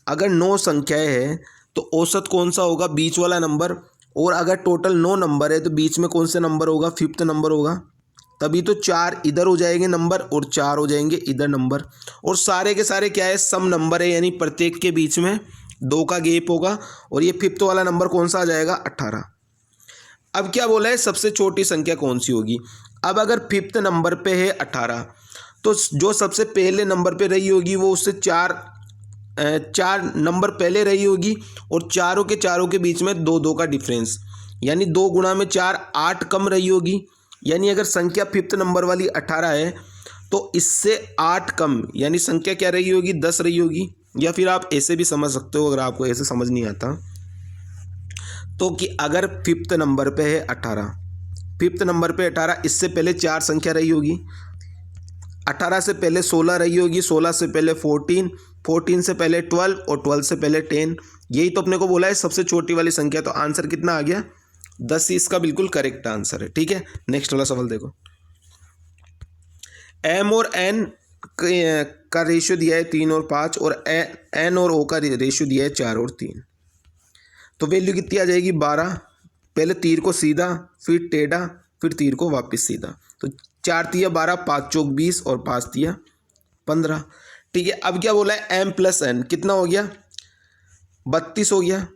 अगर 9 संख्याएं हैं तो औसत कौन सा होगा? बीच वाला नंबर। और अगर टोटल 9 नंबर है तो बीच में कौन से नंबर होगा? 5th नंबर होगा। तभी तो 4 इधर हो जाएंगे नंबर और 4 हो जाएंगे इधर नंबर। और सारे के सारे क्या है? सम नंबर है, यानी प्रत्येक के बीच में 2 का गैप होगा। और ये 5th वाला नंबर कौन सा आ जाएगा? 18। अब क्या बोला है? सबसे छोटी संख्या कौन सी होगी? अब अगर 5th नंबर पे है 18 तो जो सबसे पहले नंबर पे रही होगी वो उससे 4 नंबर पहले रही होगी, और चारों के बीच में 2 का डिफरेंस, यानी 2 गुणा में 4 8 कम रही होगी। यानी अगर संख्या 5th नंबर वाली 18 है तो इससे 8 कम, यानी संख्या क्या रही होगी? 10 रही होगी। या फिर आप ऐसे भी समझ सकते हो, अगर आपको ऐसे समझ नहीं आता तो, कि अगर 5th नंबर पे है 18, 5th नंबर पे 18, इससे पहले 4 संख्या रही होगी। 18 से पहले 16 रही होगी, 16 से पहले 14, 14 से पहले 12 और 12 से पहले 10। यही तो अपने को बोला है सबसे छोटी वाली संख्या। तो आंसर कितना आ गया? 10 ही इसका बिल्कुल करेक्ट आंसर है। ठीक है, नेक्स्ट वाला सवाल देखो, एम और एन का रेशियो दिया है 3 और 5, और एन और ओ का रेशियो दिया है 4 और 3। तो वैल्यू कितनी आ जाएगी? 12। पहले तीर को सीधा, फिर टेढ़ा, फिर तीर को वापस सीधा। तो 4 तिया 12, 5 चौक 20 और 5 तिया 15। ठीक है, अब क्या बोला है? एम प्लस एन कितना हो गया? 32 हो गया।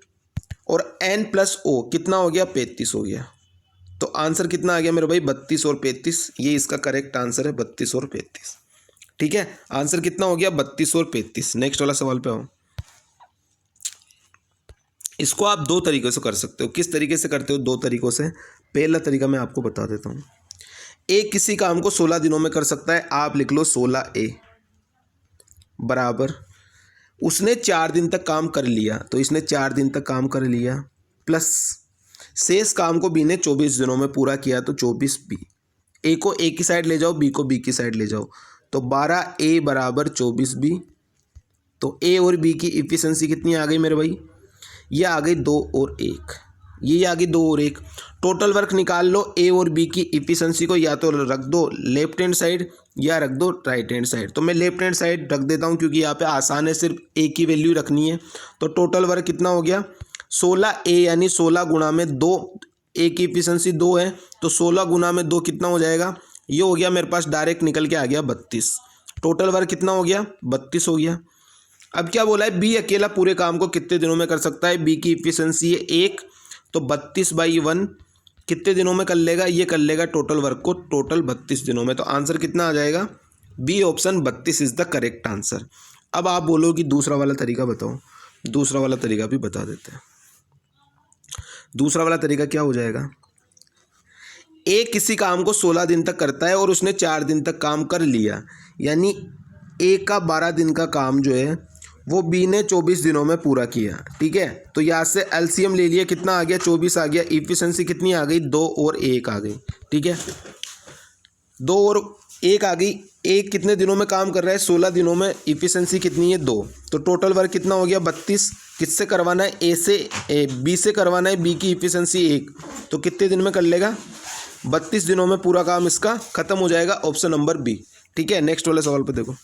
और एन प्लस ओ कितना हो गया? 35 हो गया। तो आंसर कितना आ गया मेरे भाई? 32 और 35। ये इसका करेक्ट आंसर है, 32 और 35। ठीक है, आंसर कितना हो गया? 32 और 35। नेक्स्ट वाला सवाल पे आओ। इसको आप 2 तरीक़ों से कर सकते हो। किस तरीके से करते हो? 2 तरीक़ों से। पहला तरीका मैं आपको बता देता हूँ। एक किसी काम को 16 दिनों में कर सकता है। आप लिख लो 16A बराबर, उसने 4 दिन तक काम कर लिया, तो इसने 4 दिन तक काम कर लिया, प्लस शेष काम को बी ने 24 दिनों में पूरा किया, तो 24B। ए को ए की साइड ले जाओ, बी को बी की साइड ले जाओ, तो 12A बराबर 24B। तो ए और बी की इफिशिएंसी कितनी आ गई मेरे भाई? ये आ गई 2 और 1। ये आ गई 2 और 1। टोटल वर्क निकाल लो। ए और बी की इफिशिएंसी को या तो रख दो लेफ्ट हैंड साइड या रख दो राइट हैंड साइड। तो मैं लेफ्ट हैंड साइड रख देता हूँ क्योंकि यहाँ पे आसान है, सिर्फ ए की वैल्यू रखनी है। तो टोटल वर्क कितना हो गया? 16A यानी 16 गुणा में 2, ए की इफिशिएंसी 2 है, तो 16 गुणा में 2 कितना हो जाएगा? ये हो गया मेरे पास डायरेक्ट निकल के आ गया 32। टोटल वर्क कितना हो गया? 32 हो गया। अब क्या बोला है? बी अकेला पूरे काम को कितने दिनों में कर सकता है? बी की इफिशिएंसी है 1, तो 32/1 कितने दिनों में कर लेगा? ये कर लेगा टोटल वर्क को टोटल 32 दिनों में। तो आंसर कितना आ जाएगा? B option 32 is the correct answer. अब आप बोलो कि दूसरा वाला तरीका बताओ। दूसरा वाला तरीका भी बता देते हैं। दूसरा वाला तरीका क्या हो जाएगा? ए किसी काम को 16 दिन तक करता है और उसने 4 दिन तक काम कर लिया, यानी ए का 12 दिन का काम जो है वो बी ने 24 दिनों में पूरा किया। ठीक है, तो यहाँ से एलसीएम ले लिया, कितना आ गया 24 आ गया। इफिशिएंसी कितनी आ गई 2 और 1 आ गई। ठीक है, 2 और 1 आ गई। एक कितने दिनों में काम कर रहा है 16 दिनों में, इफिशिएंसी कितनी है 2, तो टोटल वर्क कितना हो गया 32। किससे करवाना है बी से करवाना है, बी की इफिशिएंसी 1, तो कितने दिन में कर लेगा 32 दिनों में पूरा काम इसका खत्म हो जाएगा, ऑप्शन नंबर बी। ठीक है, नेक्स्ट वाले सवाल पे देखो।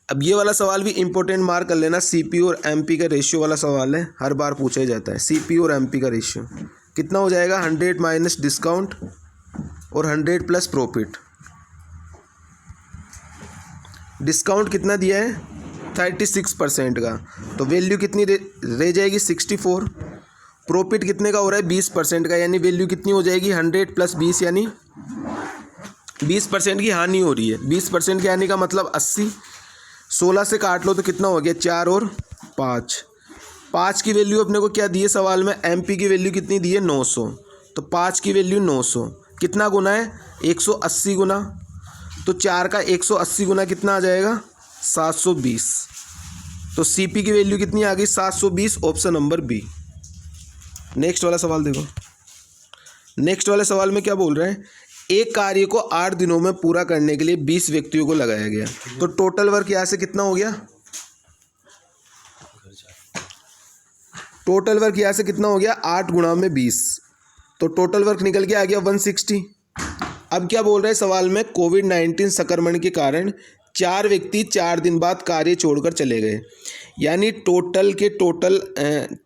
अब ये वाला सवाल भी इंपॉर्टेंट मार्क कर लेना, सीपी और एमपी का रेशियो वाला सवाल है, हर बार पूछा ही जाता है। सीपी और एमपी का रेशियो कितना हो जाएगा 100 माइनस डिस्काउंट और 100 प्लस प्रॉफिट। डिस्काउंट कितना दिया है 36% का, तो वैल्यू कितनी रह जाएगी 64। प्रॉफिट कितने का हो रहा है 20% का, यानी वैल्यू कितनी हो जाएगी 100 प्लस 20, यानी 20% की हानि हो रही है। 20% की हानि का मतलब 80। 16 से काट लो तो कितना हो गया 4 और 5। 5 की वैल्यू अपने को क्या दी है सवाल में, एमपी की वैल्यू कितनी दी है 900, तो 5 की वैल्यू 900 कितना गुना है 180 गुना, तो 4 का 180 गुना कितना आ जाएगा 720। तो सीपी की वैल्यू कितनी आ गई 720, ऑप्शन नंबर बी। नेक्स्ट वाला सवाल देखो। नेक्स्ट वाले सवाल में क्या बोल रहे हैं, एक कार्य को 8 दिनों में पूरा करने के लिए 20 व्यक्तियों को लगाया गया, तो टोटल वर्क यहाँ से कितना हो गया, टोटल वर्क यहाँ से कितना हो गया 8 गुणा में 20, तो टोटल वर्क निकल के आ गया 160। अब क्या बोल रहे हैं सवाल में, कोविड-19 संक्रमण के कारण 4 व्यक्ति 4 दिन बाद कार्य छोड़कर चले गए, यानी टोटल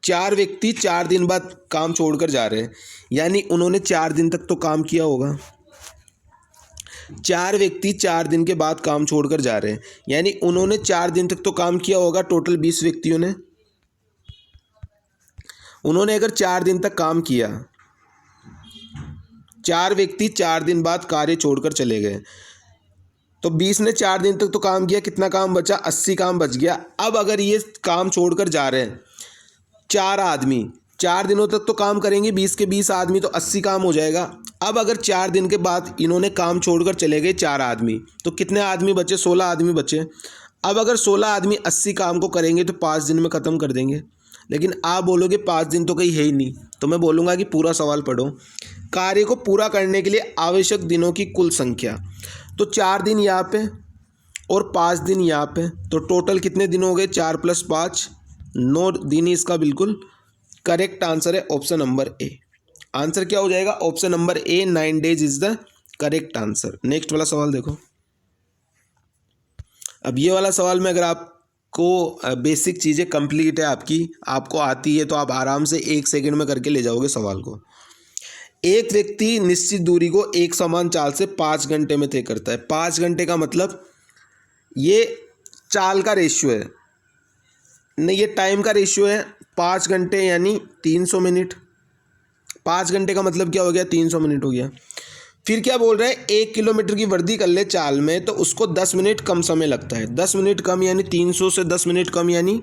4 व्यक्ति 4 दिन बाद काम छोड़कर जा रहे हैं, यानी उन्होंने 4 दिन तक तो काम किया होगा। 4 व्यक्ति 4 दिन के बाद काम छोड़कर जा रहे हैं, यानी उन्होंने 4 दिन तक तो काम किया होगा। टोटल 20 व्यक्तियों ने, उन्होंने अगर 4 दिन तक काम किया, 4 व्यक्ति 4 दिन बाद कार्य छोड़कर चले गए, तो 20 ने 4 दिन तक तो काम किया, कितना काम बचा 80 काम बच गया। अब अगर ये काम छोड़कर जा रहे हैं 4 आदमी 4 दिनों तक तो काम करेंगे, 20 के 20 आदमी, तो 80 काम हो जाएगा। अब अगर 4 दिन के बाद इन्होंने काम छोड़कर चले गए 4 आदमी, तो कितने आदमी बचे 16 आदमी बचे। अब अगर 16 आदमी 80 काम को करेंगे तो 5 दिन में ख़त्म कर देंगे, लेकिन आप बोलोगे 5 दिन तो कहीं है ही नहीं, तो मैं बोलूँगा कि पूरा सवाल पढ़ो। कार्य को पूरा करने के लिए आवश्यक दिनों की कुल संख्या, तो 4 दिन यहाँ पे और 5 दिन यहाँ पे, तो टोटल कितने दिन हो गए 4 + 5 9 दिन ही इसका बिल्कुल करेक्ट आंसर है, ऑप्शन नंबर ए। आंसर क्या हो जाएगा option number A, 9 days is the correct answer. Next वाला सवाल देखो। अब ये वाला सवाल में अगर आपको बेसिक चीज़ें कंप्लीट है आपको आती है, तो आप आराम से 1 सेकंड में करके ले जाओगे सवाल को। एक व्यक्ति निश्चित दूरी को एक समान चाल से 5 घंटे में तय करता है। 5 घंटे का मतलब ये चाल का रेशियो है, नहीं ये टाइम का रेशियो है। 5 घंटे यानी 300 मिनट। 5 घंटे का मतलब क्या हो गया 300 मिनट हो गया। फिर क्या बोल रहे हैं 1 किलोमीटर की वर्दी कर ले चाल में, तो उसको 10 मिनट कम समय लगता है। 10 मिनट कम यानी 300 से 10 मिनट कम यानी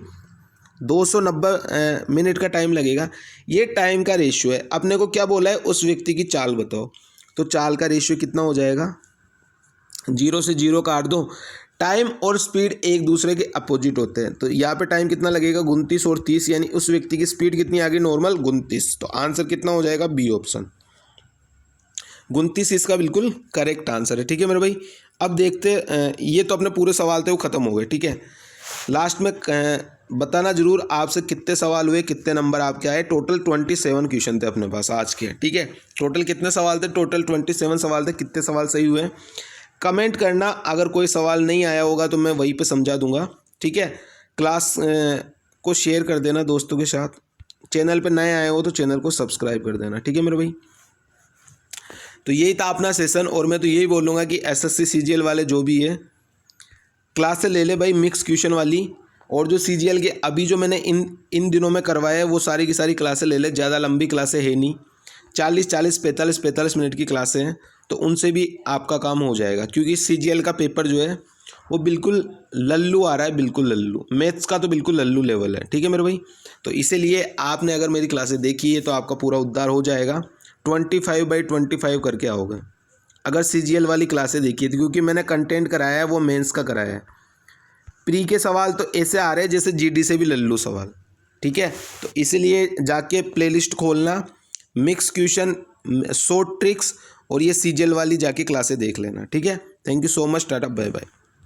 290 मिनट का टाइम लगेगा। ये टाइम का रेशियो है। अपने को क्या बोला है उस व्यक्ति की चाल बताओ, तो चाल का रेशियो कितना हो जाएगा, 0 से 0 काट दो। टाइम और स्पीड एक दूसरे के अपोजिट होते हैं, तो यहाँ पे टाइम कितना लगेगा 29 और 30, यानी उस व्यक्ति की स्पीड कितनी आ गई नॉर्मल 29, तो आंसर कितना हो जाएगा बी ऑप्शन 29 इसका बिल्कुल करेक्ट आंसर है। ठीक है मेरे भाई, अब देखते ये तो अपने पूरे सवाल थे वो ख़त्म हो गए। ठीक है, लास्ट में बताना जरूर आपसे कितने सवाल हुए, कितने नंबर आपके आए। टोटल 27 क्वेश्चन थे अपने पास आज के। ठीक है, टोटल कितने सवाल थे, टोटल 27 सवाल थे। कितने सवाल सही हुए कमेंट करना, अगर कोई सवाल नहीं आया होगा तो मैं वहीं पे समझा दूंगा। ठीक है, क्लास को शेयर कर देना दोस्तों के साथ, चैनल पे नए आए हो तो चैनल को सब्सक्राइब कर देना। ठीक है मेरे भाई, तो यही था अपना सेशन, और मैं तो यही बोलूँगा कि एसएससी सीजीएल वाले जो भी है क्लासें ले ले भाई, मिक्स क्वेश्चन वाली, और जो सीजीएल के अभी जो मैंने इन दिनों में करवाया है वो सारी की सारी क्लासें ले ले। ज़्यादा लंबी क्लासें है नहीं, 40 45 मिनट की क्लासें हैं, तो उनसे भी आपका काम हो जाएगा। क्योंकि सीजीएल का पेपर जो है वो बिल्कुल लल्लू आ रहा है, बिल्कुल लल्लू। मैथ्स का तो बिल्कुल लल्लू लेवल है। ठीक है मेरे भाई, तो इसीलिए आपने अगर मेरी क्लासें देखी है तो आपका पूरा उद्धार हो जाएगा। 25/25 करके आओगे अगर CGL वाली क्लासें देखी थी, क्योंकि मैंने कंटेंट कराया है वो मेंस का कराया है। प्री के सवाल तो ऐसे आ रहे हैं जैसे GD से भी लल्लू सवाल, ठीक है। तो इसीलिए जाके प्लेलिस्ट खोलना, मिक्स क्वेश्चन, शॉर्ट ट्रिक्स और ये CGL वाली जाके क्लासें देख लेना, ठीक है। Thank you so much, tata bye bye.